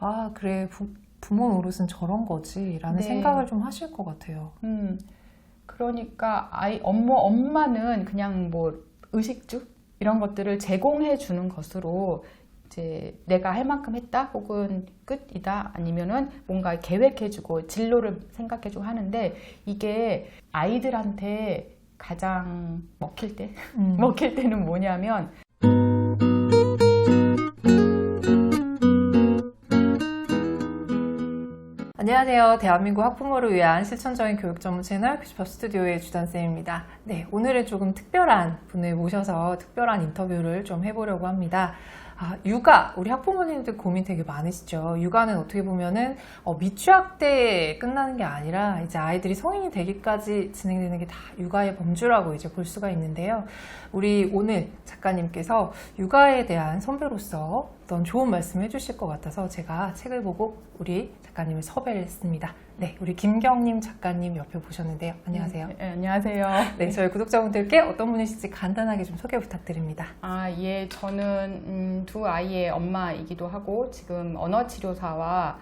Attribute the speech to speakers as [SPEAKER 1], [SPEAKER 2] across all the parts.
[SPEAKER 1] 아, 그래, 부모 노릇은 저런 거지 라는
[SPEAKER 2] 네.
[SPEAKER 1] 생각을 좀 하실 것 같아요.
[SPEAKER 2] 그러니까 엄마는 그냥 뭐 의식주 이런 것들을 제공해 주는 것으로 이제 내가 할 만큼 했다 혹은 끝이다 아니면은 뭔가 계획해주고 진로를 생각해주고 하는데 이게 아이들한테 가장 먹힐 때는 뭐냐면
[SPEAKER 1] 안녕하세요. 대한민국 학부모를 위한 실천적인 교육 전문 채널 퓨처 스튜디오의 주단쌤입니다. 네, 오늘은 조금 특별한 분을 모셔서 특별한 인터뷰를 좀 해보려고 합니다. 육아, 우리 학부모님들 고민 되게 많으시죠. 육아는 어떻게 보면은 미취학 때 끝나는 게 아니라 이제 아이들이 성인이 되기까지 진행되는 게 다 육아의 범주라고 이제 볼 수가 있는데요. 우리 오늘 작가님께서 육아에 대한 선배로서 어떤 좋은 말씀 해주실 것 같아서 제가 책을 보고 우리 작가님을 섭외를 했습니다. 네, 우리 김경림 작가님 옆에 보셨는데요. 안녕하세요.
[SPEAKER 2] 네, 안녕하세요.
[SPEAKER 1] 네, 저희 구독자분들께 어떤 분이실지 간단하게 좀 소개 부탁드립니다.
[SPEAKER 2] 예, 저는 두 아이의 엄마이기도 하고 지금 언어치료사와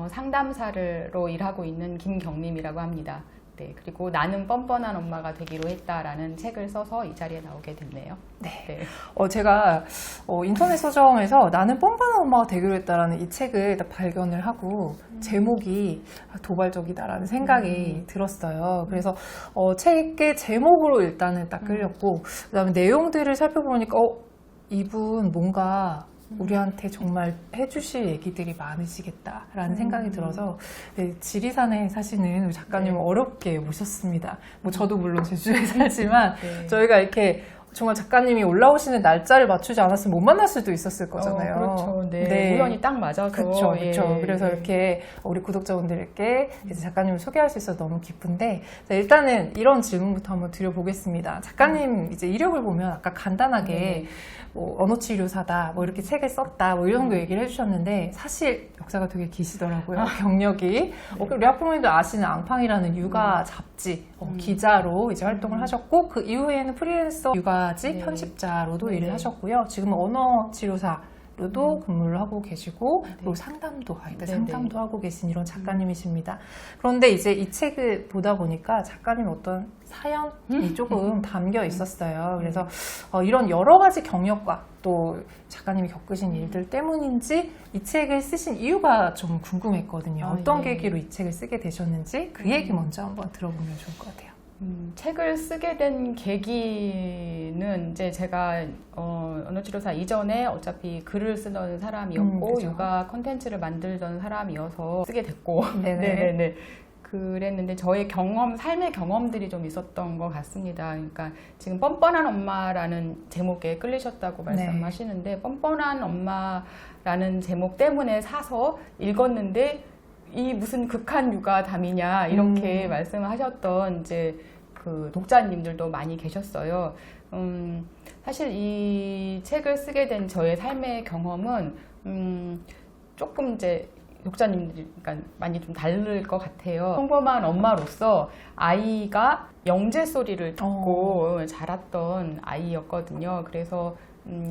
[SPEAKER 2] 상담사로 일하고 있는 김경림이라고 합니다. 네, 그리고 나는 뻔뻔한 엄마가 되기로 했다라는 책을 써서 이 자리에 나오게 됐네요.
[SPEAKER 1] 네.
[SPEAKER 2] 네.
[SPEAKER 1] 제가 인터넷 서점에서 나는 뻔뻔한 엄마가 되기로 했다라는 이 책을 딱 발견을 하고 제목이 도발적이다라는 생각이 들었어요. 그래서 책의 제목으로 일단은 딱 끌렸고 그다음에 내용들을 살펴보니까 이분 뭔가 우리한테 정말 해주실 얘기들이 많으시겠다라는 생각이 들어서 네, 지리산에 사시는 우리 작가님을
[SPEAKER 2] 네.
[SPEAKER 1] 어렵게 모셨습니다. 뭐 저도 물론 제주에 살지만
[SPEAKER 2] 네.
[SPEAKER 1] 저희가 이렇게 정말 작가님이 올라오시는 날짜를 맞추지 않았으면 못 만날 수도 있었을 거잖아요.
[SPEAKER 2] 그렇죠. 네.
[SPEAKER 1] 네.
[SPEAKER 2] 우연히 딱 맞아서.
[SPEAKER 1] 그렇죠.
[SPEAKER 2] 예.
[SPEAKER 1] 그래서 이렇게 우리 구독자분들께 이제 작가님을 소개할 수 있어서 너무 기쁜데 자, 일단은 이런 질문부터 한번 드려보겠습니다. 작가님 이제 이력을 보면 아까 간단하게 뭐 언어치료사다, 뭐 이렇게 책을 썼다, 뭐 이런 거 얘기를 해주셨는데 사실 역사가 되게 기시더라고요. 경력이. 우리 학부모님들 아시는 앙팡이라는 육아 잡지 기자로 이제 활동을 하셨고 그 이후에는 프리랜서 육아지 편집자로도 일을 하셨고요. 지금은 언어치료사로도 근무를 하고 계시고 그리고 상담도 아이들 상담도 하고 계신 이런 작가님이십니다. 그런데 이제 이 책을 보다 보니까 작가님 어떤 사연이 조금 담겨 있었어요. 그래서 이런 여러 가지 경력과 또 작가님이 겪으신 일들 때문인지 이 책을 쓰신 이유가 좀 궁금했거든요. 어떤 계기로 이 책을 쓰게 되셨는지 그 얘기 먼저 한번 들어보면 좋을 것 같아요.
[SPEAKER 2] 책을 쓰게 된 계기는 이제 제가 언어치료사 이전에 어차피 글을 쓰던 사람이었고 육아 콘텐츠를 만들던 사람이어서 쓰게 됐고 네네네. 그랬는데 저의 삶의 경험들이 좀 있었던 것 같습니다. 그러니까 지금 뻔뻔한 엄마라는 제목에 끌리셨다고 말씀하시는데 뻔뻔한 엄마라는 제목 때문에 사서 읽었는데 이 무슨 극한 육아담이냐 이렇게 말씀하셨던 이제 그 독자님들도 많이 계셨어요. 사실 이 책을 쓰게 된 저의 삶의 경험은 조금 이제 독자님들이 그러니까 많이 좀 다를 것 같아요. 평범한 엄마로서 아이가 영재 소리를 듣고 자랐던 아이였거든요. 그래서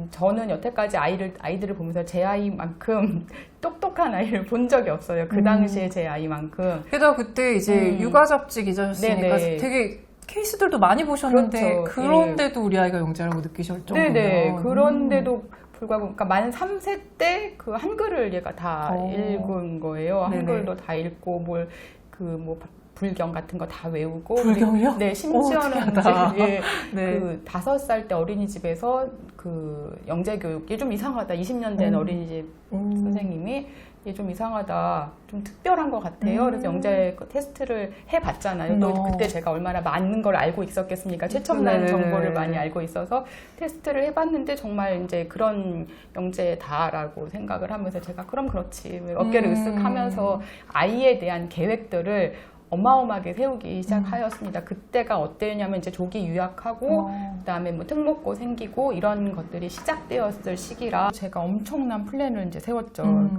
[SPEAKER 2] 저는 여태까지 아이들을 보면서 제 아이만큼 똑똑한 아이를 본 적이 없어요. 그 당시에 제 아이만큼.
[SPEAKER 1] 게다가 그때 이제 육아 잡지 기자셨으니까 되게 케이스들도 많이 보셨는데
[SPEAKER 2] 그렇죠.
[SPEAKER 1] 그런데도 우리 아이가 영재라고 느끼실 정도면
[SPEAKER 2] 네네. 그런데도 불구하고 그러니까 만 3세 때 그 한글을 얘가 다 읽은 거예요. 한글도 다 읽고 뭐 불경 같은 거 다 외우고.
[SPEAKER 1] 불경이요?
[SPEAKER 2] 네, 심지어는 이제 그 5살 때 어린이집에서 그 영재 교육, 이게 좀 이상하다. 20년 된 어린이집 선생님이 이게 좀 이상하다. 좀 특별한 것 같아요. 그래서 영재 테스트를 해봤잖아요. 또 그때 제가 얼마나 많은 걸 알고 있었겠습니까? 최첨단 정보를 많이 알고 있어서 테스트를 해봤는데 정말 이제 그런 영재다라고 생각을 하면서 제가 그럼 그렇지. 어깨를 으쓱하면서 아이에 대한 계획들을 어마어마하게 세우기 시작하였습니다. 그때가 어땠냐면 이제 조기 유학하고 그다음에 뭐 특목고 생기고 이런 것들이 시작되었을 시기라 제가 엄청난 플랜을 이제 세웠죠.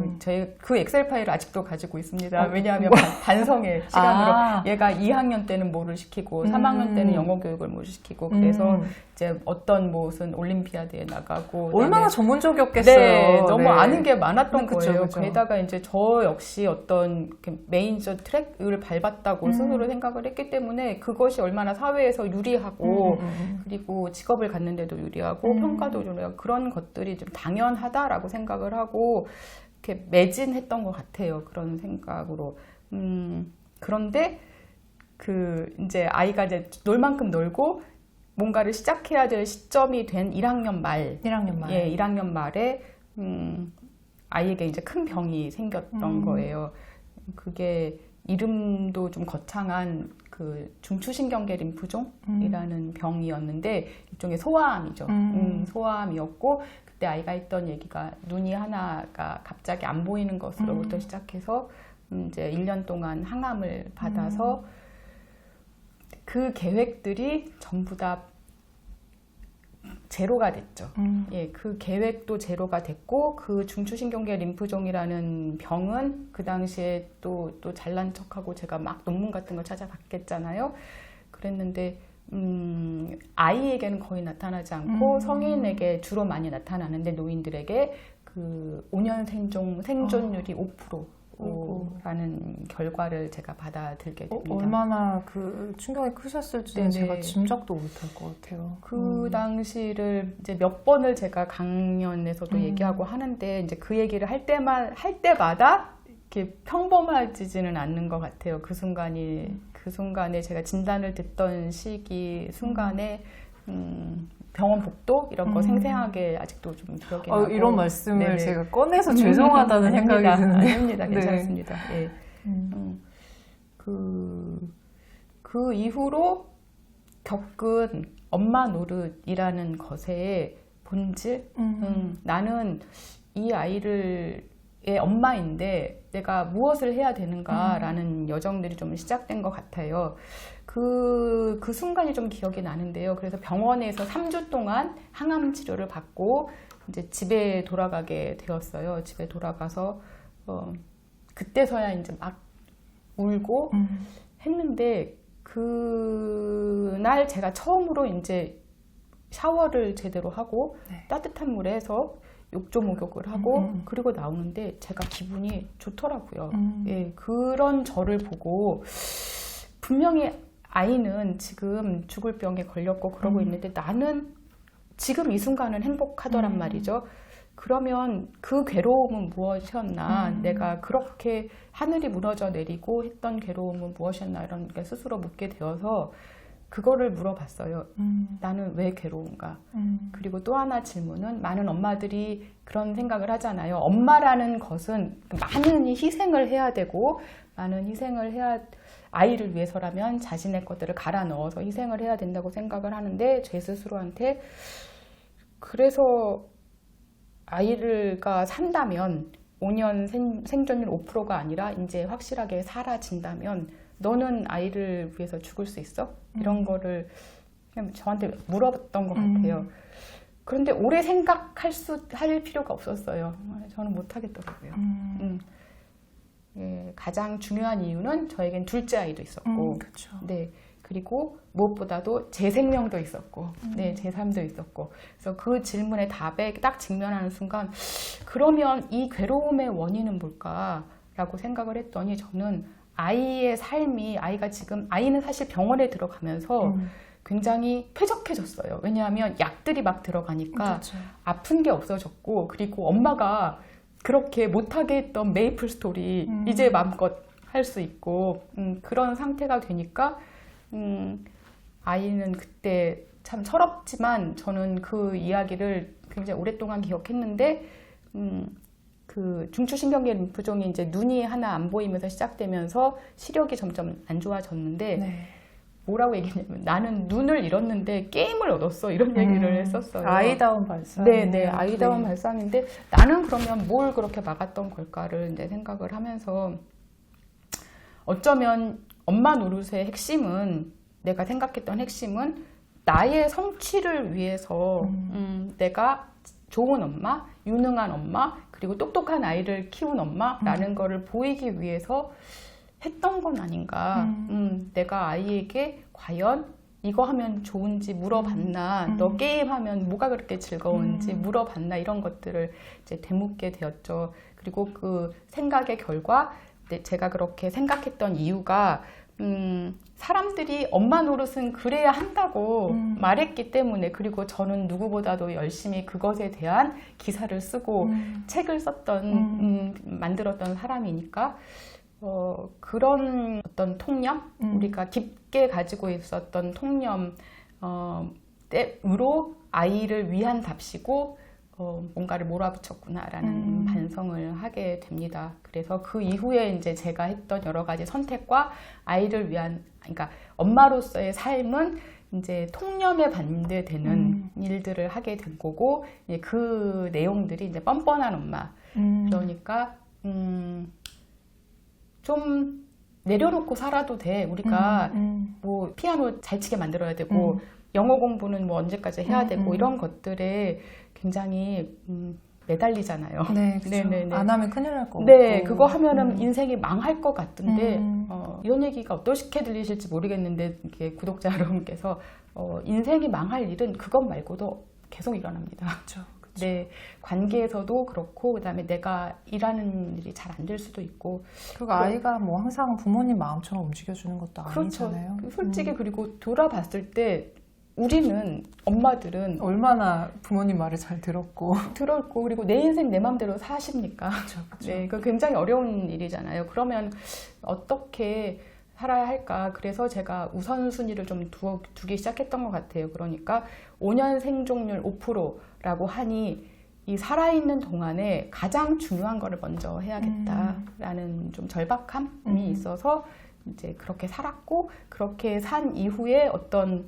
[SPEAKER 2] 그 엑셀 파일을 아직도 가지고 있습니다. 왜냐하면 반성의 시간으로 얘가 2학년 때는 뭐를 시키고 3학년 때는 영어 교육을 뭐 시키고 그래서 이제 어떤 무슨 올림피아드에 나가고
[SPEAKER 1] 얼마나 전문적이었겠어요.
[SPEAKER 2] 네, 너무
[SPEAKER 1] 네.
[SPEAKER 2] 아는 게 많았던
[SPEAKER 1] 그쵸,
[SPEAKER 2] 거예요.
[SPEAKER 1] 그쵸.
[SPEAKER 2] 게다가 이제 저 역시 어떤 메인저 트랙을 밟았다고 스스로 생각을 했기 때문에 그것이 얼마나 사회에서 유리하고 그리고 직업을 갖는데도 유리하고 평가도 유리하고 그런 것들이 좀 당연하다라고 생각을 하고 이렇게 매진했던 것 같아요. 그런 생각으로. 그런데 이제 아이가 이제 놀 만큼 놀고 뭔가를 시작해야 될 시점이 된 1학년 말.
[SPEAKER 1] 1학년 말.
[SPEAKER 2] 예, 1학년 말에 아이에게 이제 큰 병이 생겼던 거예요. 그게 이름도 좀 거창한 그 중추신경계 림프종이라는 병이었는데 일종의 소아암이죠. 소아암이었고 그때 아이가 했던 얘기가 눈이 하나가 갑자기 안 보이는 것으로부터 시작해서 이제 1년 동안 항암을 받아서 그 계획들이 전부 다 제로가 됐죠. 예, 그 계획도 제로가 됐고 그 중추신경계 림프종이라는 병은 그 당시에 또 잘난 척하고 제가 막 논문 같은 거 찾아봤겠잖아요. 그랬는데 아이에게는 거의 나타나지 않고 성인에게 주로 많이 나타나는데 노인들에게 그 5년 생존율이 5%라는 결과를 제가 받아들게 됩니다.
[SPEAKER 1] 얼마나 그 충격이 크셨을지는
[SPEAKER 2] 네네.
[SPEAKER 1] 제가 짐작도 못할 것 같아요.
[SPEAKER 2] 그 당시를 이제 몇 번을 제가 강연에서도 얘기하고 하는데 이제 그 얘기를 할 때마다 이렇게 평범해지지는 않는 것 같아요. 그 순간에 제가 진단을 듣던 순간에 병원 복도 이런 거 생생하게 아직도 좀 기억이 나고
[SPEAKER 1] 이런 말씀을
[SPEAKER 2] 네네.
[SPEAKER 1] 제가 꺼내서 죄송하다는 생각이 드는데
[SPEAKER 2] 아닙니다. 괜찮습니다. 네. 그 이후로 겪은 엄마 노릇이라는 것의 본질 나는 이 아이를 의 엄마인데 내가 무엇을 해야 되는가라는 여정들이 좀 시작된 것 같아요. 그 순간이 좀 기억이 나는데요. 그래서 병원에서 3주 동안 항암 치료를 받고 이제 집에 돌아가게 되었어요. 집에 돌아가서 그때서야 이제 막 울고 했는데 그날 제가 처음으로 이제 샤워를 제대로 하고
[SPEAKER 1] 네.
[SPEAKER 2] 따뜻한 물에 해서 욕조 목욕을 하고 그리고 나오는데 제가 기분이 좋더라고요. 예, 그런 저를 보고 분명히 아이는 지금 죽을 병에 걸렸고 그러고 있는데 나는 지금 이 순간은 행복하더란 말이죠. 그러면 그 괴로움은 무엇이었나? 내가 그렇게 하늘이 무너져 내리고 했던 괴로움은 무엇이었나? 이런 게 스스로 묻게 되어서 그거를 물어봤어요. 나는 왜 괴로운가? 그리고 또 하나 질문은 많은 엄마들이 그런 생각을 하잖아요. 엄마라는 것은 많은 희생을 해야 되고 많은 희생을 해야 아이를 위해서라면 자신의 것들을 갈아 넣어서 희생을 해야 된다고 생각을 하는데 제 스스로한테 그래서 아이가 산다면 5년 생존율 5%가 아니라 이제 확실하게 사라진다면 너는 아이를 위해서 죽을 수 있어? 이런 거를 그냥 저한테 물어봤던 것 같아요. 그런데 오래 할 필요가 없었어요. 저는 못 하겠더라고요. 예, 가장 중요한 이유는 저에겐 둘째 아이도 있었고,
[SPEAKER 1] 그쵸.
[SPEAKER 2] 네, 그리고 무엇보다도 제 생명도 있었고, 네, 제 삶도 있었고, 그래서 그 질문의 답에 딱 직면하는 순간, 그러면 이 괴로움의 원인은 뭘까라고 생각을 했더니 저는 아이의 삶이 아이는 사실 병원에 들어가면서 굉장히 쾌적해졌어요. 왜냐하면 약들이 막 들어가니까
[SPEAKER 1] 그렇죠.
[SPEAKER 2] 아픈 게 없어졌고 그리고 엄마가 그렇게 못하게 했던 메이플 스토리 이제 마음껏 할 수 있고 그런 상태가 되니까 아이는 그때 참 철없지만 저는 그 이야기를 굉장히 오랫동안 기억했는데 그 중추신경계 림프종이 이제 눈이 하나 안 보이면서 시작되면서 시력이 점점 안 좋아졌는데
[SPEAKER 1] 네.
[SPEAKER 2] 뭐라고 얘기했냐면 나는 눈을 잃었는데 게임을 얻었어 이런 얘기를 했었어요.
[SPEAKER 1] 아이다운 발상.
[SPEAKER 2] 네, 아이다운 발상인데 나는 그러면 뭘 그렇게 막았던 걸까를 이제 생각을 하면서 어쩌면 엄마 노릇의 핵심은 내가 생각했던 핵심은 나의 성취를 위해서 내가 좋은 엄마, 유능한 엄마, 그리고 똑똑한 아이를 키운 엄마라는 거를 보이기 위해서 했던 건 아닌가. 내가 아이에게 과연 이거 하면 좋은지 물어봤나, 너 게임하면 뭐가 그렇게 즐거운지 물어봤나, 이런 것들을 이제 되묻게 되었죠. 그리고 그 생각의 결과, 제가 그렇게 생각했던 이유가 사람들이 엄마 노릇은 그래야 한다고 말했기 때문에, 그리고 저는 누구보다도 열심히 그것에 대한 기사를 쓰고 책을 썼던 만들었던 사람이니까 그런 어떤 통념, 우리가 깊게 가지고 있었던 통념 으로 아이를 위한 답시고 뭔가를 몰아붙였구나라는 반성을 하게 됩니다. 그래서 그 이후에 이제 제가 했던 여러 가지 선택과 아이를 위한, 그러니까 엄마로서의 삶은 이제 통념에 반대되는 일들을 하게 된 거고, 그 내용들이 이제 뻔뻔한 엄마. 그러니까 좀 내려놓고 살아도 돼. 우리가 뭐 피아노 잘 치게 만들어야 되고 영어 공부는 뭐 언제까지 해야 되고 이런 것들에 굉장히 매달리잖아요.
[SPEAKER 1] 네, 그렇죠. 안 하면 큰일 날 거고.
[SPEAKER 2] 네, 그거 하면은 인생이 망할 것 같은데 이런 얘기가 어떻게 들리실지 모르겠는데, 이렇게 구독자 여러분께서 인생이 망할 일은 그것 말고도 계속 일어납니다.
[SPEAKER 1] 그렇죠.
[SPEAKER 2] 네, 관계에서도 그렇고, 그다음에 내가 일하는 일이 잘 안 될 수도 있고,
[SPEAKER 1] 그리고 아이가 뭐 항상 부모님 마음처럼 움직여주는 것도 아니잖아요.
[SPEAKER 2] 그렇죠. 솔직히 그리고 돌아봤을 때 우리는, 엄마들은
[SPEAKER 1] 얼마나 부모님 말을 잘 들었고
[SPEAKER 2] 그리고 내 인생 내 맘대로 사십니까?
[SPEAKER 1] 그렇죠.
[SPEAKER 2] 네, 그 굉장히 어려운 일이잖아요. 그러면 어떻게 살아야 할까? 그래서 제가 우선순위를 좀 두기 시작했던 것 같아요. 그러니까 5년 생존율 5%라고 하니 이 살아있는 동안에 가장 중요한 거를 먼저 해야겠다라는 좀 절박함이 있어서 이제 그렇게 살았고, 그렇게 산 이후에 어떤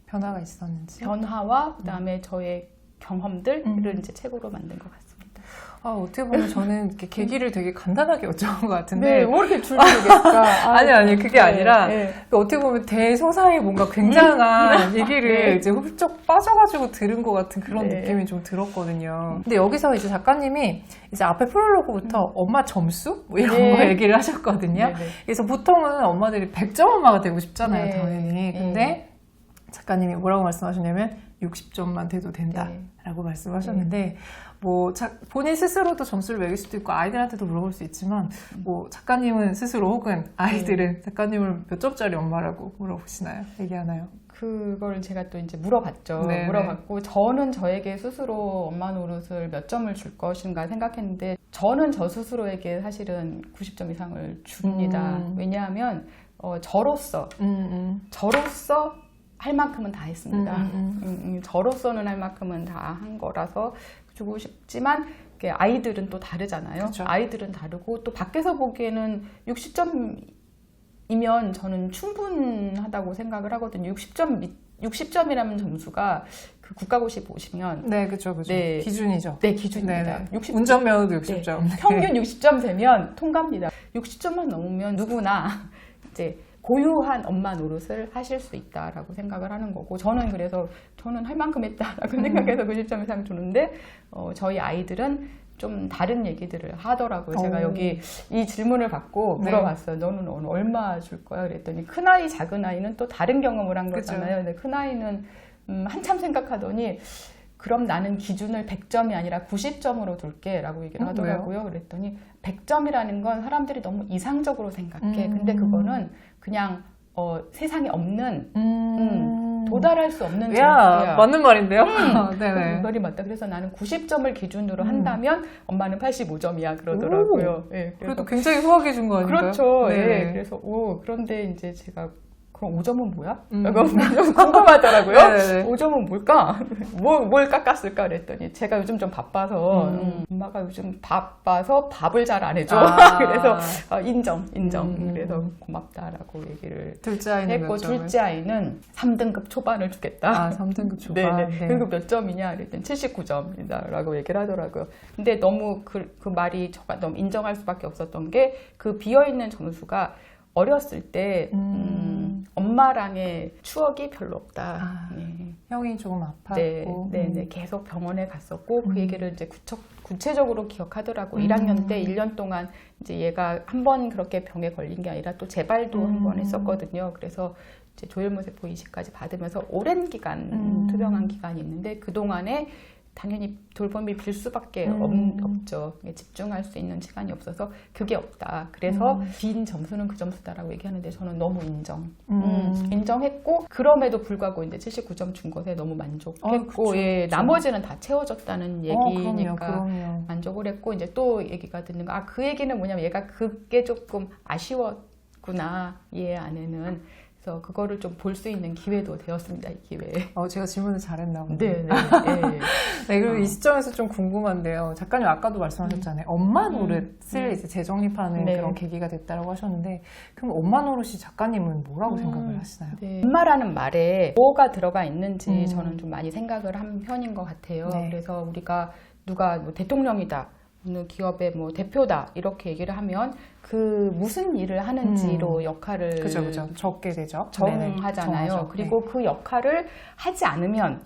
[SPEAKER 1] 변화가 있었는지,
[SPEAKER 2] 변화와 그다음에 저의 경험들을 이제 책으로 만든 것 같습니다.
[SPEAKER 1] 어떻게 보면 저는 이렇게 계기를 되게 간단하게 여쭤본 것 같은데.
[SPEAKER 2] 네, 뭐 이렇게 줄줄이겠다.
[SPEAKER 1] 아니, 그게 아니라, 어떻게 보면 대소사의 뭔가 굉장한 얘기를 이제 훌쩍 빠져가지고 들은 것 같은 그런 느낌이 좀 들었거든요. 근데 여기서 이제 작가님이 이제 앞에 프롤로그부터 엄마 점수? 뭐 이런 거 얘기를 하셨거든요. 그래서 보통은 엄마들이 100점 엄마가 되고 싶잖아요, 당연히. 근데 작가님이 뭐라고 말씀하셨냐면 60점만 돼도 된다라고 말씀하셨는데, 뭐 본인 스스로도 점수를 매길 수도 있고 아이들한테도 물어볼 수 있지만, 뭐 작가님은 스스로 혹은 아이들은 작가님을 몇 점짜리 엄마라고 물어보시나요? 얘기하나요?
[SPEAKER 2] 그걸 제가 또 이제 물어봤죠. 물어봤고, 저는 저에게 스스로 엄마 노릇을 몇 점을 줄 것인가 생각했는데, 저는 저 스스로에게 사실은 90점 이상을 줍니다. 왜냐하면 저로서 할 만큼은 다 했습니다. 저로서는 할 만큼은 다 한 거라서 주고 싶지만, 아이들은 또 다르잖아요.
[SPEAKER 1] 그쵸.
[SPEAKER 2] 아이들은 다르고, 또 밖에서 보기에는 60점이면 저는 충분하다고 생각을 하거든요. 60점이라는 점수가 그 국가고시 보시면.
[SPEAKER 1] 네, 그죠.
[SPEAKER 2] 네.
[SPEAKER 1] 기준이죠.
[SPEAKER 2] 네, 기준입니다.
[SPEAKER 1] 60, 운전면허도 60점.
[SPEAKER 2] 네. 평균 60점 되면 통과입니다. 60점만 넘으면 누구나 이제 고유한 엄마 노릇을 하실 수 있다라고 생각을 하는 거고, 저는 그래서 저는 할 만큼 했다라고 생각해서 90점 이상 주는데, 저희 아이들은 좀 다른 얘기들을 하더라고요. 제가 여기 이 질문을 받고 물어봤어요. 너는 얼마 줄 거야? 그랬더니 큰아이, 작은아이는 또 다른 경험을 한 거잖아요. 근데 큰아이는 한참 생각하더니, 그럼 나는 기준을 100점이 아니라 90점으로 둘게 라고 얘기를 하더라고요. 왜요? 그랬더니 100점이라는 건 사람들이 너무 이상적으로 생각해. 근데 그거는 그냥 세상에 없는 도달할 수 없는 점수야.
[SPEAKER 1] 맞는 말인데요?
[SPEAKER 2] 그 말이 맞다. 그래서 나는 90점을 기준으로 한다면 엄마는 85점이야 그러더라고요. 네,
[SPEAKER 1] 그래도 굉장히 후하게 준 거 아닌가요?
[SPEAKER 2] 그렇죠. 네. 그래서 그런데 이제 제가 그럼 5점은 뭐야? 라고 궁금하더라고요. 5점은 뭘까? 뭘 깎았을까? 그랬더니 제가 요즘 좀 바빠서 엄마가 요즘 바빠서 밥을 잘 안 해줘. 그래서 인정. 그래서 고맙다라고 얘기를
[SPEAKER 1] 둘째 아이는
[SPEAKER 2] 했고,
[SPEAKER 1] 몇 점을?
[SPEAKER 2] 둘째 아이는 3등급 초반을 주겠다.
[SPEAKER 1] 3등급 초반.
[SPEAKER 2] 네네. 그리고 몇 점이냐? 그랬더니 79점이다라고 얘기를 하더라고요. 근데 너무 그 말이 제가 너무 인정할 수밖에 없었던 게, 그 비어있는 점수가 어렸을 때 엄마랑의 추억이 별로 없다.
[SPEAKER 1] 아,
[SPEAKER 2] 예.
[SPEAKER 1] 형이 조금 아팠고.
[SPEAKER 2] 네, 계속 병원에 갔었고 그 얘기를 이제 구체적으로 기억하더라고. 1학년 때 1년 동안 이제 얘가 한 번 그렇게 병에 걸린 게 아니라 또 재발도 한 번 했었거든요. 그래서 이제 조혈모세포 이식까지 받으면서 오랜 기간 투병한 기간이 있는데 그 동안에 당연히 돌봄이 빌 수밖에 없죠. 집중할 수 있는 시간이 없어서 그게 없다. 그래서 빈 점수는 그 점수다라고 얘기하는데 저는 너무 인정했고 그럼에도 불구하고 이제 79점 준 것에 너무 만족했고 나머지는 다 채워졌다는 얘기니까
[SPEAKER 1] 그럼요.
[SPEAKER 2] 만족을 했고 이제 또 얘기가 듣는 거 그 얘기는 뭐냐면 얘가 그게 조금 아쉬웠구나 얘 안에는. 그래서 그거를 좀 볼 수 있는 기회도 되었습니다. 이 기회에.
[SPEAKER 1] 제가 질문을 잘했나 보네요.
[SPEAKER 2] 네.
[SPEAKER 1] 네, 그리고 이 시점에서 좀 궁금한데요. 작가님 아까도 말씀하셨잖아요. 엄마 노릇을 이제 재정립하는 그런 계기가 됐다고 하셨는데, 그럼 엄마 노릇이 작가님은 뭐라고 생각을 하시나요?
[SPEAKER 2] 네. 엄마라는 말에 뭐가 들어가 있는지 저는 좀 많이 생각을 한 편인 것 같아요.
[SPEAKER 1] 네.
[SPEAKER 2] 그래서 우리가 누가 뭐 대통령이다, 어느 기업의 뭐 대표다 이렇게 얘기를 하면 그 무슨 일을 하는지로 역할을
[SPEAKER 1] 그죠. 적게 되죠.
[SPEAKER 2] 정하잖아요.
[SPEAKER 1] 정하죠.
[SPEAKER 2] 그리고 그 역할을 하지 않으면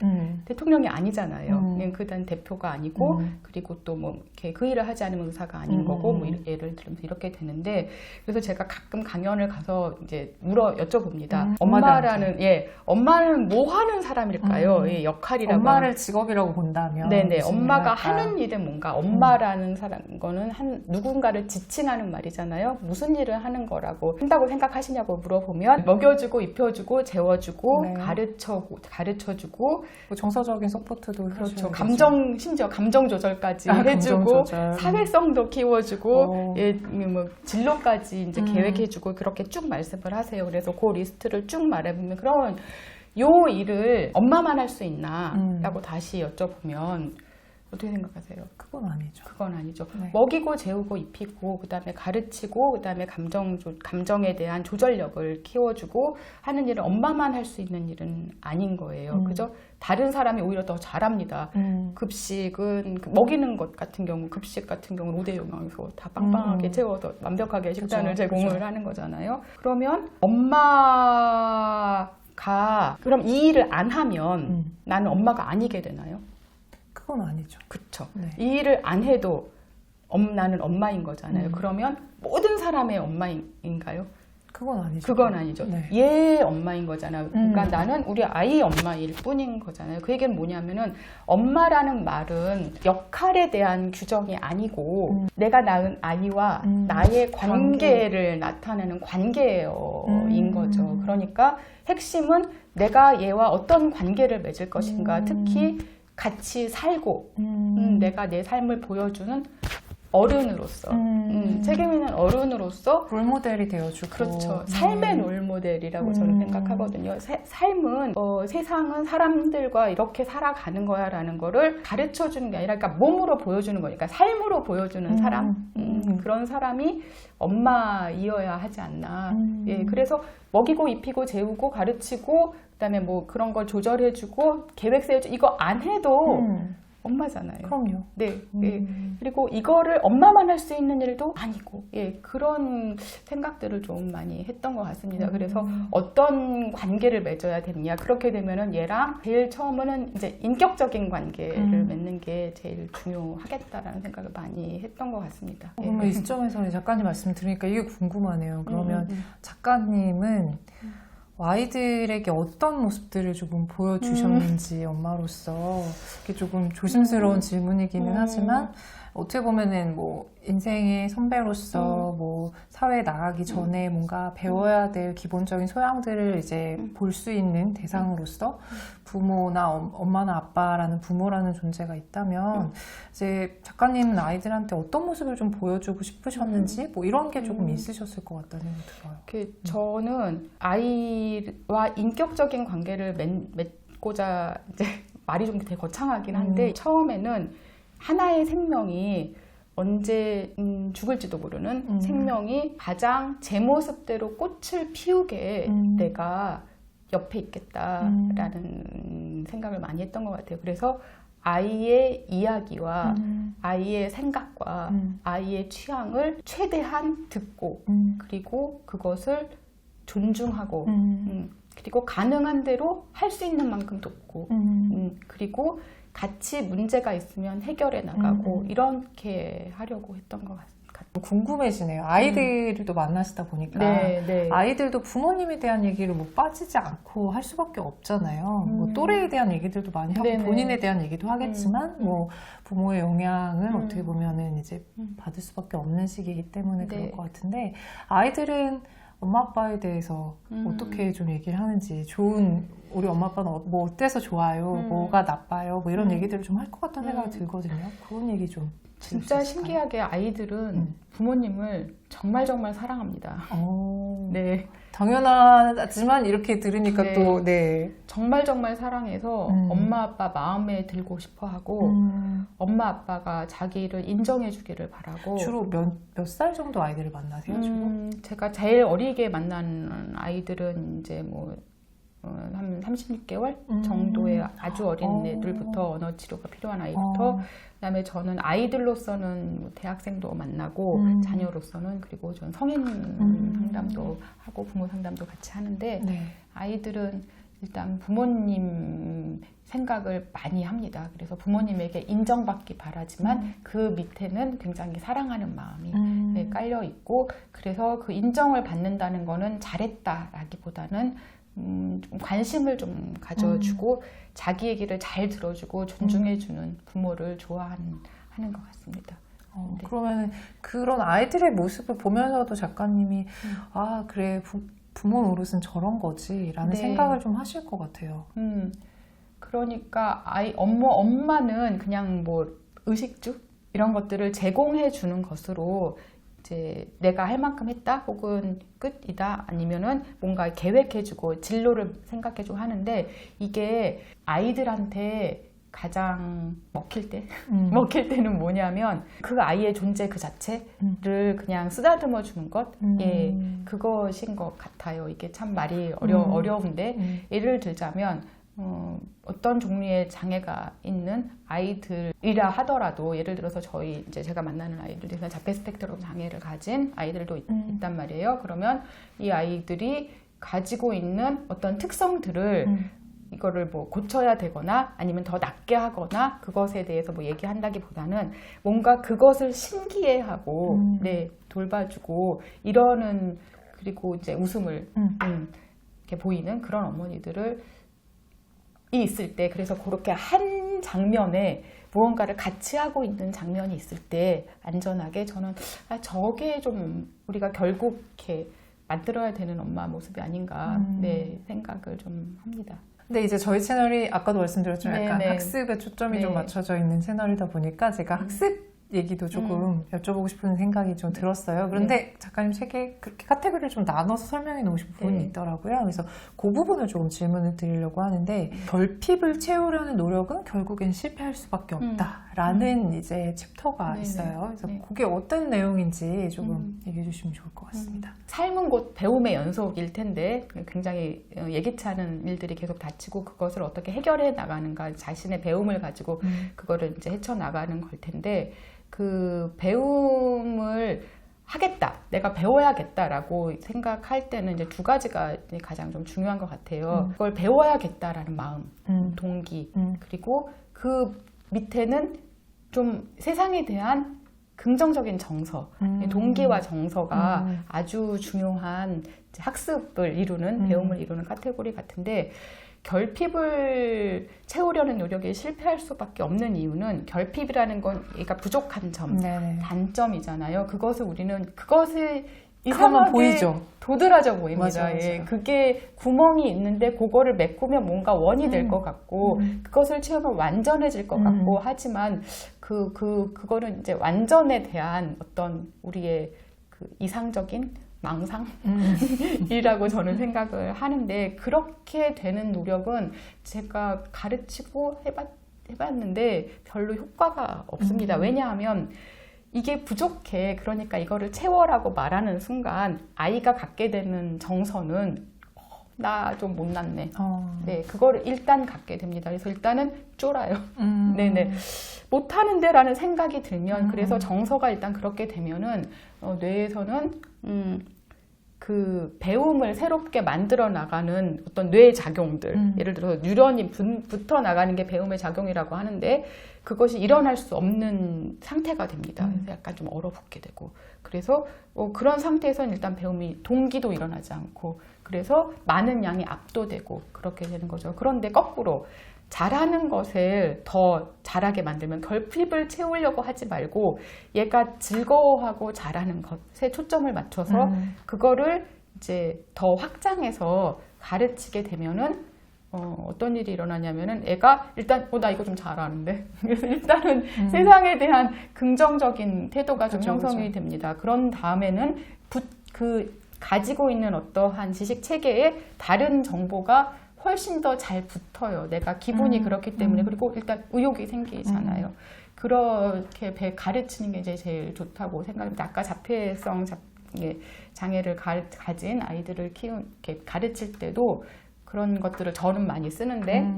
[SPEAKER 2] 대통령이 아니잖아요. 그단 대표가 아니고 그리고 또 뭐 이렇게 그 일을 하지 않으면 의사가 아닌 거고 뭐 예를 들면서 이렇게 되는데 그래서 제가 가끔 강연을 가서 이제 여쭤봅니다. 엄마는 뭐 하는 사람일까요? 역할이라고.
[SPEAKER 1] 엄마를 직업이라고 본다면.
[SPEAKER 2] 네네. 엄마가 하는 일은 뭔가 엄마라는 거는 누군가를 지칭하는 말이잖아요. 무슨 일을 하는 거라고 한다고 생각하시냐고 물어보면 먹여주고 입혀주고 재워주고 가르쳐주고
[SPEAKER 1] 뭐 정서적인 서포트도
[SPEAKER 2] 그렇죠. 심지어 감정 조절까지 해주고
[SPEAKER 1] 감정 조절.
[SPEAKER 2] 사회성도 키워주고 뭐 진로까지 이제 계획해주고 그렇게 쭉 말씀을 하세요. 그래서 그 리스트를 쭉 말해보면 그러면 요 일을 엄마만 할 수 있나? 라고 다시 여쭤보면 어떻게 생각하세요?
[SPEAKER 1] 그건 아니죠.
[SPEAKER 2] 그건 아니죠.
[SPEAKER 1] 네.
[SPEAKER 2] 먹이고 재우고 입히고 그다음에 가르치고 그다음에 감정에 대한 조절력을 키워주고 하는 일은 엄마만 할 수 있는 일은 아닌 거예요. 그죠? 다른 사람이 오히려 더 잘합니다. 급식은 먹이는 것 같은 경우 급식 같은 경우는 5대 영양소 다 빵빵하게 채워서 완벽하게 식단을 제공을 하는 거잖아요. 그러면 엄마가 그럼 이 일을 안 하면 나는 엄마가 아니게 되나요?
[SPEAKER 1] 그건 아니죠.
[SPEAKER 2] 그쵸.
[SPEAKER 1] 네.
[SPEAKER 2] 이 일을 안 해도 나는 엄마인 거잖아요. 그러면 모든 사람의 엄마인가요?
[SPEAKER 1] 그건 아니죠.
[SPEAKER 2] 그건 아니죠.
[SPEAKER 1] 네.
[SPEAKER 2] 얘 엄마인 거잖아요. 그러니까 나는 우리 아이 엄마일 뿐인 거잖아요. 그 얘기는 뭐냐면은 엄마라는 말은 역할에 대한 규정이 아니고 내가 낳은 아이와 나의 관계를 나타내는 관계인 거죠. 그러니까 핵심은 내가 얘와 어떤 관계를 맺을 것인가. 특히 같이 살고 내가 내 삶을 보여주는 어른으로서 책임 있는 어른으로서
[SPEAKER 1] 롤모델이 되어주고
[SPEAKER 2] 그렇죠. 삶의 롤모델이라고 저는 생각하거든요. 삶은 세상은 사람들과 이렇게 살아가는 거야 라는 거를 가르쳐주는 게 아니라 그러니까 몸으로 보여주는 거니까 삶으로 보여주는 사람 그런 사람이 엄마이어야 하지 않나. 예, 그래서 먹이고 입히고 재우고 가르치고 그다음에 뭐 그런 걸 조절해주고 계획 세워주고 이거 안 해도 엄마잖아요.
[SPEAKER 1] 그럼요.
[SPEAKER 2] 네. 예. 그리고 이거를 엄마만 할 수 있는 일도 아니고, 그런 생각들을 좀 많이 했던 것 같습니다. 그래서 어떤 관계를 맺어야 되느냐. 그렇게 되면은 얘랑 제일 처음에는 이제 인격적인 관계를 맺는 게 제일 중요하겠다라는 생각을 많이 했던 것 같습니다.
[SPEAKER 1] 그러면 이 시점에서 작가님 말씀 들으니까 이게 궁금하네요. 그러면 작가님은 아이들에게 어떤 모습들을 조금 보여주셨는지 엄마로서 이게 조금 조심스러운 질문이기는 하지만 어떻게 보면은 뭐 인생의 선배로서 뭐 사회에 나가기 전에 뭔가 배워야 될 기본적인 소양들을 이제 볼 수 있는 대상으로서 부모나 엄마나 아빠라는 부모라는 존재가 있다면 이제 작가님은 아이들한테 어떤 모습을 좀 보여주고 싶으셨는지 뭐 이런 게 조금 있으셨을 것 같다는 생각이 들어요.
[SPEAKER 2] 저는 아이와 인격적인 관계를 맺고자 이제 말이 좀 되게 거창하긴 한데 처음에는 하나의 생명이 언제 죽을지도 모르는 생명이 가장 제 모습대로 꽃을 피우게 내가 옆에 있겠다라는 생각을 많이 했던 것 같아요. 그래서 아이의 이야기와 아이의 생각과 아이의 취향을 최대한 듣고 그리고 그것을 존중하고 그리고 가능한 대로 할 수 있는 만큼 돕고 그리고 같이 문제가 있으면 해결해 나가고 이렇게 하려고 했던 것 같습니다.
[SPEAKER 1] 궁금해지네요. 아이들도 만나시다 보니까
[SPEAKER 2] 네.
[SPEAKER 1] 아이들도 부모님에 대한 얘기를 뭐 빠지지 않고 할 수밖에 없잖아요. 뭐 또래에 대한 얘기들도 많이 하고
[SPEAKER 2] 네네.
[SPEAKER 1] 본인에 대한 얘기도 하겠지만 뭐 부모의 영향을 어떻게 보면은 이제 받을 수밖에 없는 시기이기 때문에 그럴
[SPEAKER 2] 네.
[SPEAKER 1] 것 같은데 아이들은 엄마 아빠에 대해서 어떻게 좀 얘기를 하는지 좋은 우리 엄마 아빠는 뭐 어때서 좋아요, 뭐가 나빠요, 뭐 이런 얘기들을 좀 할 것 같다는 생각이 들거든요. 그런 얘기 좀
[SPEAKER 2] 진짜 신기하게 아이들은 부모님을 정말 사랑합니다. 네.
[SPEAKER 1] 당연하지만 이렇게 들으니까
[SPEAKER 2] 네.
[SPEAKER 1] 또 네.
[SPEAKER 2] 정말 사랑해서 엄마 아빠 마음에 들고 싶어 하고 엄마 아빠가 자기를 인정해 주기를 바라고
[SPEAKER 1] 주로 몇 살 정도 아이들을 만나세요? 주로?
[SPEAKER 2] 제가 제일 어리게 만난 아이들은 이제 뭐 한 36개월 정도의 아주 어린 애들부터 언어 치료가 필요한 아이부터 그다음에 저는 아이들로서는 뭐 대학생도 만나고 자녀로서는 그리고 전 성인 상담도 하고 부모 상담도 같이 하는데
[SPEAKER 1] 네.
[SPEAKER 2] 아이들은 일단 부모님 생각을 많이 합니다. 그래서 부모님에게 인정받기 바라지만 그 밑에는 굉장히 사랑하는 마음이 네, 깔려 있고 그래서 그 인정을 받는다는 거는 잘했다라기보다는 좀 관심을 좀 가져주고 자기 얘기를 잘 들어주고 존중해주는 부모를 좋아하는 것 같습니다. 네.
[SPEAKER 1] 그러면 그런 아이들의 모습을 보면서도 작가님이 아 그래 부모 노릇은 저런 거지 라는
[SPEAKER 2] 네.
[SPEAKER 1] 생각을 좀 하실 것 같아요.
[SPEAKER 2] 그러니까 엄마는 그냥 뭐 의식주 이런 것들을 제공해 주는 것으로 이제 내가 할 만큼 했다 혹은 끝이다 아니면은 뭔가 계획해주고 진로를 생각해주고 하는데 이게 아이들한테 가장 먹힐 때는 뭐냐면 그 아이의 존재 그 자체를 그냥 쓰다듬어 주는 것, 예, 그것인 것 같아요. 이게 참 말이 어려운데 예를 들자면 어떤 종류의 장애가 있는 아이들이라 하더라도 예를 들어서 제가 만나는 아이들 중에서 자폐 스펙트럼 장애를 가진 아이들도 있단 말이에요. 그러면 이 아이들이 가지고 있는 어떤 특성들을 이거를 뭐 고쳐야 되거나 아니면 더 낫게 하거나 그것에 대해서 뭐 얘기한다기보다는 뭔가 그것을 신기해하고 네, 돌봐주고 이러는 그리고 이제 웃음을 이렇게 보이는 그런 어머니들을 있을 때 그래서 그렇게 한 장면에 무언가를 같이 하고 있는 장면이 있을 때 안전하게 저는 저게 좀 우리가 결국 이렇게 만들어야 되는 엄마 모습이 아닌가 네, 생각을 좀 합니다.
[SPEAKER 1] 근데 이제 저희 채널이 아까도 말씀드렸지만 약간
[SPEAKER 2] 네네.
[SPEAKER 1] 학습에 초점이
[SPEAKER 2] 네.
[SPEAKER 1] 좀 맞춰져 있는 채널이다 보니까 제가 학습 얘기도 조금 여쭤보고 싶은 생각이 좀 들었어요. 그런데 작가님 책에 그렇게 카테고리를 좀 나눠서 설명해 놓으신 부분이
[SPEAKER 2] 네.
[SPEAKER 1] 있더라고요. 그래서 그 부분을 조금 질문을 드리려고 하는데 결핍을 채우려는 노력은 결국엔 실패할 수밖에 없다라는 이제 챕터가
[SPEAKER 2] 네네.
[SPEAKER 1] 있어요. 그래서
[SPEAKER 2] 네.
[SPEAKER 1] 그게 어떤 내용인지 조금 얘기해 주시면 좋을 것 같습니다.
[SPEAKER 2] 삶은 곧 배움의 연속일 텐데 굉장히 예기치 않은 일들이 계속 닥치고 그것을 어떻게 해결해 나가는가 자신의 배움을 가지고 그거를 이제 헤쳐나가는 걸 텐데 그 배움을 하겠다, 내가 배워야겠다라고 생각할 때는 이제 두 가지가 가장 좀 중요한 것 같아요. 그걸 배워야겠다라는 마음, 동기, 그리고 그 밑에는 좀 세상에 대한 긍정적인 정서, 동기와 정서가 아주 중요한 학습을 이루는, 배움을 이루는 카테고리 같은데 결핍을 채우려는 노력에 실패할 수밖에 없는 이유는 결핍이라는 건 얘가 부족한 점,
[SPEAKER 1] 네네.
[SPEAKER 2] 단점이잖아요. 그것을 우리는 그것을
[SPEAKER 1] 그것만
[SPEAKER 2] 이상하게
[SPEAKER 1] 보이죠.
[SPEAKER 2] 도드라져 보입니다.
[SPEAKER 1] 맞아요.
[SPEAKER 2] 예, 그게 구멍이 있는데 그거를 메꾸면 뭔가 원이 될 것 같고 그것을 채우면 완전해질 것 같고 하지만 그거는 이제 완전에 대한 어떤 우리의 그 이상적인 망상이라고 저는 생각을 하는데 그렇게 되는 노력은 제가 가르치고 해봤는데 별로 효과가 없습니다. 왜냐하면 이게 부족해. 그러니까 이거를 채워라고 말하는 순간 아이가 갖게 되는 정서는 나 좀 못났네. 네, 그거를 일단 갖게 됩니다. 그래서 일단은 쫄아요. 네네. 못하는데라는 생각이 들면, 그래서 정서가 일단 그렇게 되면은, 뇌에서는, 그 배움을 새롭게 만들어 나가는 어떤 뇌 작용들, 예를 들어서 뉴런이 붙어 나가는 게 배움의 작용이라고 하는데, 그것이 일어날 수 없는 상태가 됩니다. 그래서 약간 좀 얼어붙게 되고. 그래서 그런 상태에서는 일단 배움이 동기도 일어나지 않고, 그래서 많은 양이 압도되고 그렇게 되는 거죠. 그런데 거꾸로 잘하는 것을 더 잘하게 만들면 결핍을 채우려고 하지 말고 얘가 즐거워하고 잘하는 것에 초점을 맞춰서 그거를 이제 더 확장해서 가르치게 되면은 어떤 일이 일어나냐면은 애가 일단 나 이거 좀 잘하는데 그래서 일단은 세상에 대한 긍정적인 태도가 좀 형성이 됩니다. 그런 다음에는 가지고 있는 어떠한 지식 체계에 다른 정보가 훨씬 더 잘 붙어요. 내가 기분이 그렇기 때문에. 그리고 일단 의욕이 생기잖아요. 그렇게 가르치는 게 이제 제일 좋다고 생각합니다. 아까 자폐성 장애를 가진 아이들을 이렇게 가르칠 때도 그런 것들을 저는 많이 쓰는데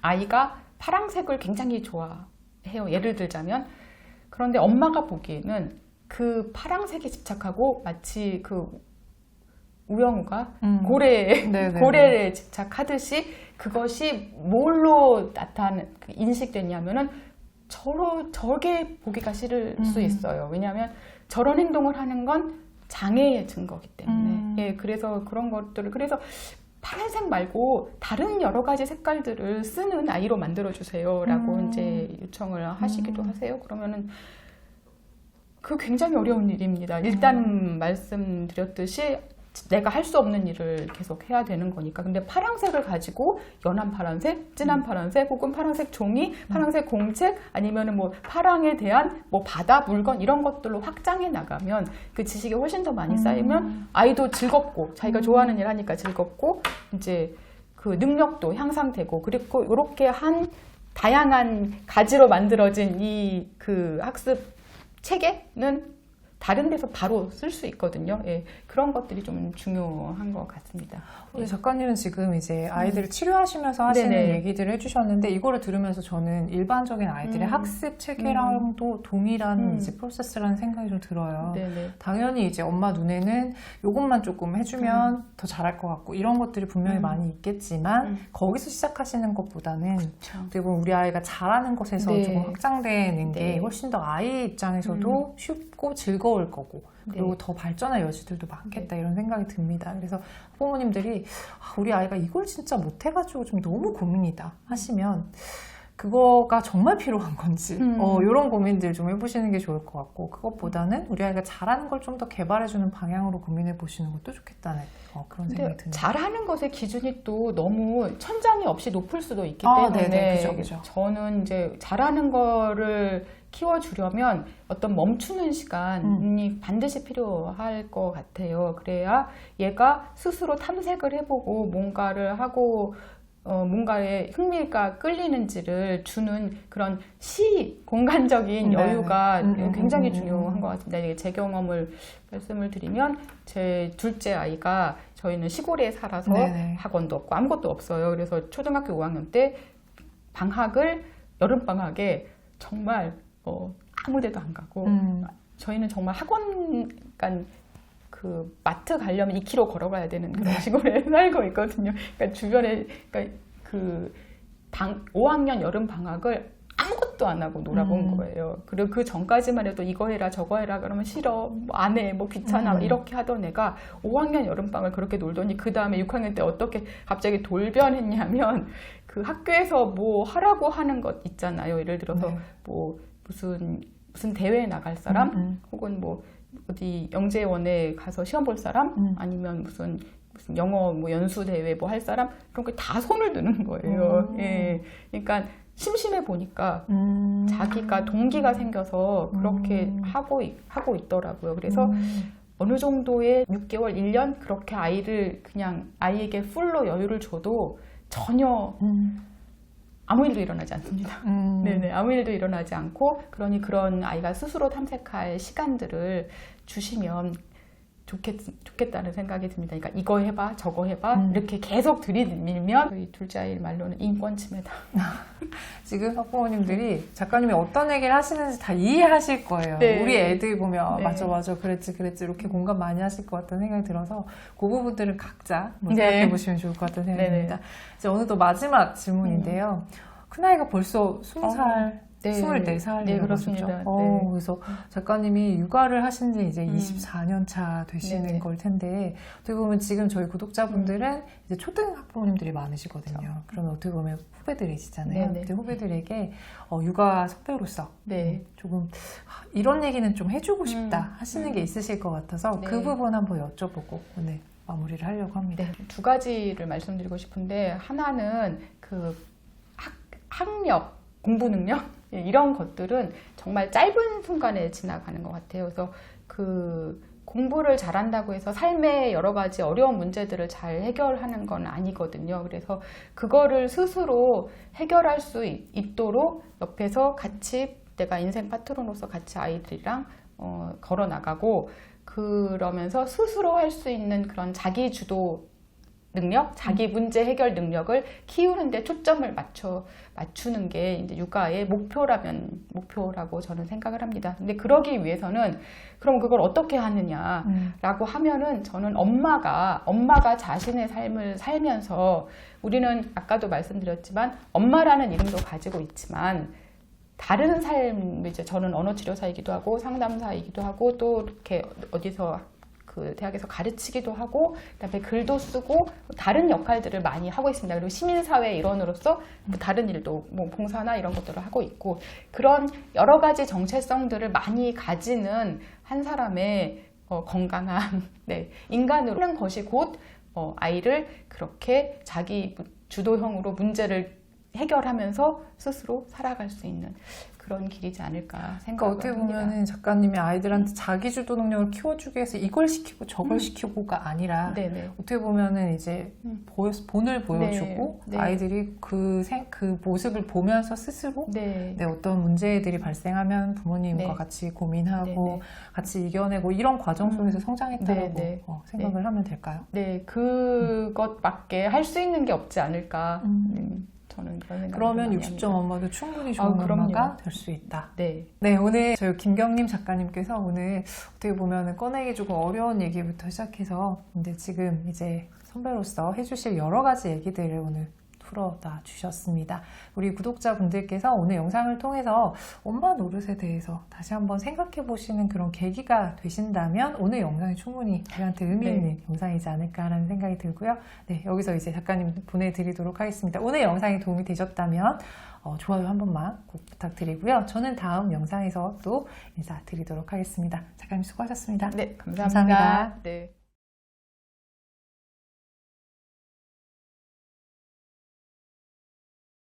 [SPEAKER 2] 아이가 파란색을 굉장히 좋아해요. 예를 들자면 그런데 엄마가 보기에는 그 파란색에 집착하고 마치 그 우영우가 고래에 집착하듯이 그것이 뭘로 인식됐냐면은 저게 보기가 싫을 수 있어요. 왜냐하면 저런 행동을 하는 건 장애의 증거이기 때문에. 예, 그래서 그런 것들을 그래서 파란색 말고 다른 여러 가지 색깔들을 쓰는 아이로 만들어주세요라고 이제 요청을 하시기도 하세요. 그러면은 그 굉장히 어려운 일입니다. 일단 말씀드렸듯이 내가 할 수 없는 일을 계속 해야 되는 거니까. 근데 파란색을 가지고 연한 파란색, 진한 파란색, 혹은 파란색 종이, 파란색 공책, 아니면은 뭐 파랑에 대한 뭐 바다, 물건 이런 것들로 확장해 나가면 그 지식이 훨씬 더 많이 쌓이면 아이도 즐겁고 자기가 좋아하는 일 하니까 즐겁고 이제 그 능력도 향상되고 그리고 이렇게 한 다양한 가지로 만들어진 이 그 학습 체계는 다른 데서 바로 쓸 수 있거든요. 예, 그런 것들이 좀 중요한 것 같습니다.
[SPEAKER 1] 우리 작가님은 지금 이제 아이들을 치료하시면서 하시는
[SPEAKER 2] 네네.
[SPEAKER 1] 얘기들을 해주셨는데 이거를 들으면서 저는 일반적인 아이들의 학습 체계랑도 동일한 이제 프로세스라는 생각이 좀 들어요.
[SPEAKER 2] 네네.
[SPEAKER 1] 당연히 이제 엄마 눈에는 이것만 조금 해주면 더 잘할 것 같고 이런 것들이 분명히 많이 있겠지만 거기서 시작하시는 것보다는 어떻게 보면 우리 아이가 잘하는 것에서
[SPEAKER 2] 네.
[SPEAKER 1] 조금 확장되는 게
[SPEAKER 2] 네.
[SPEAKER 1] 훨씬 더 아이 입장에서도 쉽고 즐거울 거고 그리고
[SPEAKER 2] 네.
[SPEAKER 1] 더 발전할 여지들도 많겠다 이런 생각이 듭니다. 그래서 부모님들이 우리 아이가 이걸 진짜 못해가지고 좀 너무 고민이다 하시면 그거가 정말 필요한 건지 이런 고민들 좀 해보시는 게 좋을 것 같고 그것보다는 우리 아이가 잘하는 걸 좀 더 개발해주는 방향으로 고민해 보시는 것도 좋겠다는 그런 생각이 드네요.
[SPEAKER 2] 잘하는 것의 기준이 또 너무 천장이 없이 높을 수도 있기 때문에
[SPEAKER 1] 네네, 그죠.
[SPEAKER 2] 저는 이제 잘하는 거를 키워주려면 어떤 멈추는 시간이 반드시 필요할 것 같아요. 그래야 얘가 스스로 탐색을 해보고 뭔가를 하고 뭔가에 흥미가 끌리는지를 주는 그런 공간적인 여유가 굉장히 중요한 것 같습니다. 이게 제 경험을 말씀을 드리면 제 둘째 아이가 저희는 시골에 살아서
[SPEAKER 1] 네네.
[SPEAKER 2] 학원도 없고 아무것도 없어요. 그래서 초등학교 5학년 때 여름방학에 정말 아무 데도 안 가고 저희는 정말 학원 그 마트 가려면 2km 걸어가야 되는 그런 시골에 살고 있거든요. 그러니까 주변에 그 5학년 여름 방학을 아무것도 안 하고 놀아본 거예요. 그리고 그 전까지만 해도 이거 해라 저거 해라 그러면 싫어 뭐 안 해 뭐 귀찮아 이렇게 하던 애가 5학년 여름방을 그렇게 놀더니 그 다음에 6학년 때 어떻게 갑자기 돌변했냐면 그 학교에서 뭐 하라고 하는 것 있잖아요. 예를 들어서 뭐 무슨 대회에 나갈 사람 혹은 뭐 어디 영재원에 가서 시험 볼 사람 아니면 무슨 영어 뭐 연수 대회 뭐 할 사람 그런 거 다 손을 드는 거예요. 예. 그러니까 심심해 보니까 자기가 동기가 생겨서 그렇게 하고 있더라고요. 그래서 어느 정도의 6개월, 1년 그렇게 아이에게 풀로 여유를 줘도 전혀 아무 일도 일어나지 않습니다. 네네, 아무 일도 일어나지 않고 그러니 그런 아이가 스스로 탐색할 시간들을 주시면 좋겠다는 생각이 듭니다. 그러니까 이거 해봐, 저거 해봐 이렇게 계속 들이밀면 저희 둘째 아이 말로는 인권 침해다.
[SPEAKER 1] 지금 학부모님들이 작가님이 어떤 얘기를 하시는지 다 이해하실 거예요.
[SPEAKER 2] 네.
[SPEAKER 1] 우리 애들 보면
[SPEAKER 2] 네.
[SPEAKER 1] 맞아 그랬지 이렇게 공감 많이 하실 것 같다는 생각이 들어서 그 부분들은 각자
[SPEAKER 2] 네.
[SPEAKER 1] 생각해 보시면 좋을 것 같다는 생각이 듭니다. 이제 어느덧 마지막 질문인데요. 큰아이가 벌써 20살
[SPEAKER 2] 네.
[SPEAKER 1] 24살이라고
[SPEAKER 2] 네, 그렇습니다.
[SPEAKER 1] 하셨죠?
[SPEAKER 2] 네.
[SPEAKER 1] 그래서 작가님이 육아를 하신 지 이제 24년 차 되시는
[SPEAKER 2] 네네.
[SPEAKER 1] 걸 텐데 어떻게 보면 지금 저희 구독자분들은 이제 초등학부모님들이 많으시거든요. 그러면 어떻게 보면 후배들이시잖아요.
[SPEAKER 2] 네네.
[SPEAKER 1] 근데 후배들에게 육아 선배로서
[SPEAKER 2] 네.
[SPEAKER 1] 조금 이런 얘기는 좀 해주고 싶다 하시는 게 있으실 것 같아서
[SPEAKER 2] 네.
[SPEAKER 1] 그 부분 한번 여쭤보고 오늘 마무리를 하려고 합니다.
[SPEAKER 2] 네, 두 가지를 말씀드리고 싶은데 하나는 그 학력, 공부 능력 이런 것들은 정말 짧은 순간에 지나가는 것 같아요. 그래서 그 공부를 잘한다고 해서 삶의 여러 가지 어려운 문제들을 잘 해결하는 건 아니거든요. 그래서 그거를 스스로 해결할 수 있도록 옆에서 같이 내가 인생 파트너로서 같이 아이들이랑 걸어 나가고 그러면서 스스로 할 수 있는 그런 자기 주도 능력, 자기 문제 해결 능력을 키우는데 초점을 맞추는 게 이제 육아의 목표라고 저는 생각을 합니다. 근데 그러기 위해서는 그럼 그걸 어떻게 하느냐라고 하면은 저는 엄마가 자신의 삶을 살면서 우리는 아까도 말씀드렸지만 엄마라는 이름도 가지고 있지만 다른 삶, 이제 저는 언어치료사이기도 하고 상담사이기도 하고 또 이렇게 어디서 그 대학에서 가르치기도 하고 그다음에 글도 쓰고 다른 역할들을 많이 하고 있습니다. 그리고 시민사회 일원으로서 다른 일도 뭐 봉사나 이런 것들을 하고 있고 그런 여러 가지 정체성들을 많이 가지는 한 사람의 건강한 인간으로 하는 것이 곧 아이를 그렇게 자기 주도형으로 문제를 해결하면서 스스로 살아갈 수 있는 그런 길이지 않을까 생각을
[SPEAKER 1] 어떻게
[SPEAKER 2] 합니다.
[SPEAKER 1] 보면은 작가님이 아이들한테 자기주도 능력을 키워주기 위해서 이걸 시키고 저걸 시키고가 아니라
[SPEAKER 2] 네네.
[SPEAKER 1] 어떻게 보면은 이제 본을 보여주고
[SPEAKER 2] 네.
[SPEAKER 1] 아이들이 그 모습을 보면서 스스로
[SPEAKER 2] 네.
[SPEAKER 1] 어떤 문제들이 발생하면 부모님과
[SPEAKER 2] 네.
[SPEAKER 1] 같이 고민하고
[SPEAKER 2] 네.
[SPEAKER 1] 같이 이겨내고 이런 과정 속에서 성장했다고
[SPEAKER 2] 네.
[SPEAKER 1] 생각을 하면 될까요?
[SPEAKER 2] 네, 그것밖에 할 수 있는 게 없지 않을까. 저는 그런 생각을
[SPEAKER 1] 그러면
[SPEAKER 2] 많이
[SPEAKER 1] 60점
[SPEAKER 2] 합니다.
[SPEAKER 1] 엄마도 충분히 좋은
[SPEAKER 2] 그럼요.
[SPEAKER 1] 엄마가 될 수 있다.
[SPEAKER 2] 네.
[SPEAKER 1] 네, 오늘 저희 김경림 작가님께서 오늘 어떻게 보면 꺼내기 조금 어려운 얘기부터 시작해서 근데 지금 이제 선배로서 해주실 여러 가지 얘기들을 오늘 풀어다 주셨습니다. 우리 구독자분들께서 오늘 영상을 통해서 엄마 노릇에 대해서 다시 한번 생각해 보시는 그런 계기가 되신다면 오늘 영상이 충분히 저희한테 의미 있는 영상이지 않을까라는 생각이 들고요. 네, 여기서 이제 작가님 보내드리도록 하겠습니다. 오늘 영상이 도움이 되셨다면 좋아요 한 번만 꼭 부탁드리고요. 저는 다음 영상에서 또 인사드리도록 하겠습니다. 작가님 수고하셨습니다.
[SPEAKER 2] 네, 감사합니다.
[SPEAKER 1] 감사합니다.
[SPEAKER 2] 네.